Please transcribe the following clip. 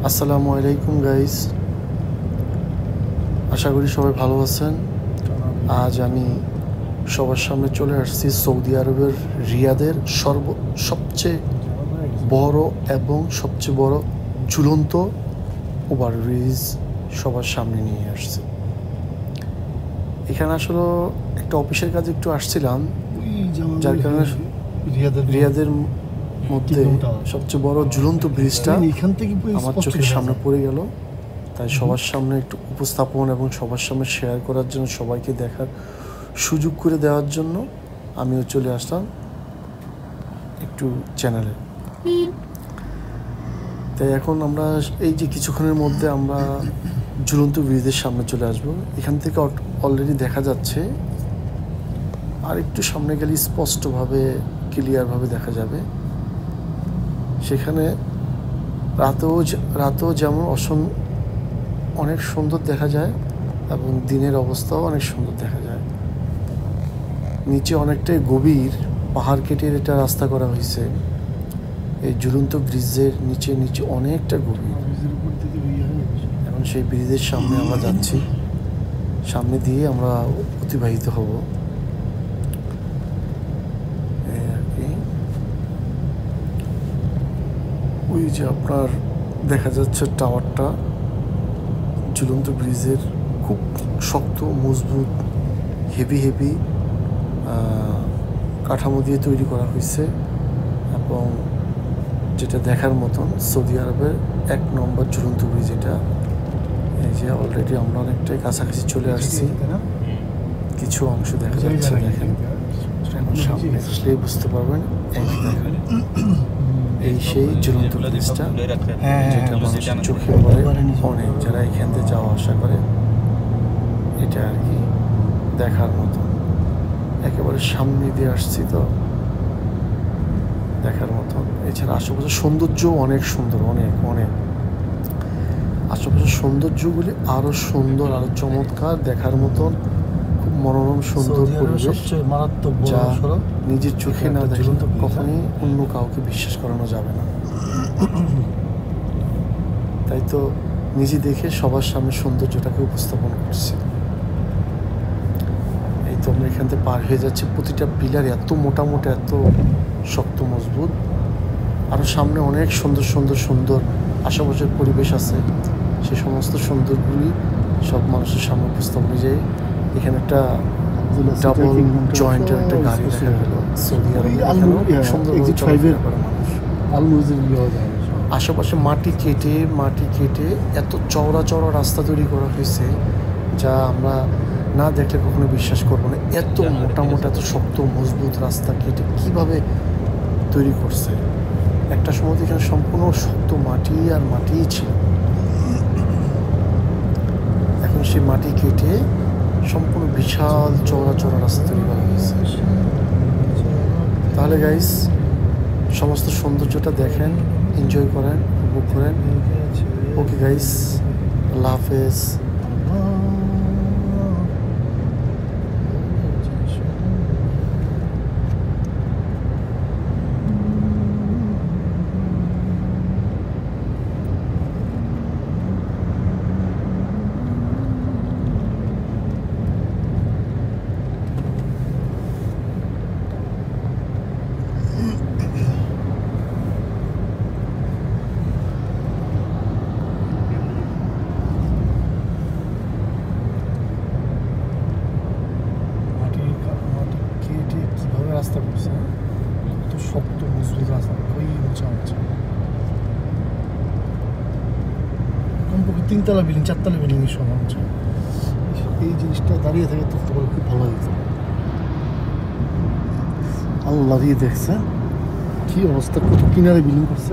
আসসালামু আলাইকুম গাইস, আশা করি সবাই ভালো আছেন। আজ আমি সবার সামনে চলে আসছি সৌদি আরবের রিয়াদের সবচেয়ে বড় এবং সবচেয়ে বড় ঝুলন্ত ওভারব্রিজ সবার সামনে নিয়ে আসছি। এখানে আসলে একটা অফিসের কাজে একটু আসছিলাম, যার কারণে রিয়াদের মধ্যে সবচেয়ে বড় ঝুলন্ত ব্রিজটা আমার চোখের সামনে পড়ে গেল। তাই সবার সামনে একটু উপস্থাপন এবং সবার সামনে শেয়ার করার জন্য, সবাইকে দেখার সুযোগ করে দেওয়ার জন্য আমিও চলে আসলাম একটু চ্যানেলে। তাই এখন আমরা এই যে কিছুক্ষণের মধ্যে আমরা ঝুলন্ত ব্রিজের সামনে চলে আসব। এখান থেকে অলরেডি দেখা যাচ্ছে, আর একটু সামনে গেলে স্পষ্টভাবে ক্লিয়ারভাবে দেখা যাবে। সেখানে রাতেও যেমন অনেক সুন্দর দেখা যায় এবং দিনের অবস্থাও অনেক সুন্দর দেখা যায়। নিচে অনেকটাই গভীর, পাহাড় কেটে এটা রাস্তা করা হয়েছে। এই ঝুলন্ত ব্রিজের নিচে অনেকটা গভীর। এখন সেই ব্রিজের সামনে আমরা যাচ্ছি, সামনে দিয়ে আমরা অতিবাহিত হব। ওই যে আপনার দেখা যাচ্ছে টাওয়ারটা, ঝুলন্ত ব্রিজের খুব শক্ত মজবুত হেভি কাঠামো দিয়ে তৈরি করা হয়েছে এবং যেটা দেখার মতন সৌদি আরবের 1 নম্বর ঝুলন্ত ব্রিজ এটা। এই যে অলরেডি আমরা অনেকটাই কাছাকাছি চলে আসছি, কিছু অংশ দেখা যাচ্ছে। দেখেন, সামনে আসলেই বুঝতে পারবেন। এই দেখেন, এই সেই ঝুলন্ত ব্রিজটা যেটা মানুষের চোখে পড়ে অনেক, যারা এখান থেকে যাওয়া আসা করে। এটা আর কি দেখার মতো, একেবারে সামনে দিয়ে আসছি তো দেখার মতন। এছাড়া আশেপাশের সৌন্দর্য অনেক সুন্দর, অনেক আশেপাশের সৌন্দর্যগুলি আরো সুন্দর, আরো চমৎকার, দেখার মতন খুব মনোরম সুন্দর পরিবেশ, যা নিজের চোখে না দেখলে কখনোই অন্য কাউকে বিশ্বাস করানো যাবে না। তাই তো নিজে দেখে সবার সামনে সৌন্দর্যটাকে উপস্থাপন করছি। এই তো আমরা এখান থেকে পার হয়ে যাচ্ছি। প্রতিটা পিলার এত মোটা এত শক্ত মজবুত। আরও সামনে অনেক সুন্দর আশেপাশের পরিবেশ আছে। সে সমস্ত সুন্দরগুলি সব মানুষের সামনে উপস্থাপন যায়। এখানে একটা ডাবল জয়েন্টের একটা গাড়ি দেখা গেল। সৌদি আরবে সুন্দর মানুষ। আশেপাশে মাটি কেটে এত চওড়া রাস্তা তৈরি করা হয়েছে, যা আমরা না দেখলে কখনো বিশ্বাস করবো না। এত মোটা এত শক্ত মজবুত রাস্তা কেটে কিভাবে তৈরি করছে। একটা সময় এখানে সম্পূর্ণ শক্ত মাটিই ছিল। এখন সেই মাটি কেটে সম্পূর্ণ বিশাল চওড়া রাস্তা তৈরি করা হয়েছে। তাহলে গাইস, সমস্ত সৌন্দর্যটা দেখেন, এনজয় করেন, উপভোগ করেন। ওকে গাইস, আল্লাহ হাফেজ। রাস্তা করছে, কত শক্ত মজবুত রাস্তা, ওই উঁচা কমপক্ষে 3 তলা বিল্ডিং 4 তলা বিল্ডিং সমান উঁচা। এই জিনিসটা দাঁড়িয়ে থেকে দেখতে পারলে খুব ভালো লাগছে। আল্লাহ দিয়ে দেখছে কি অবস্থা, কত কিনারে বিল্ডিং করছে।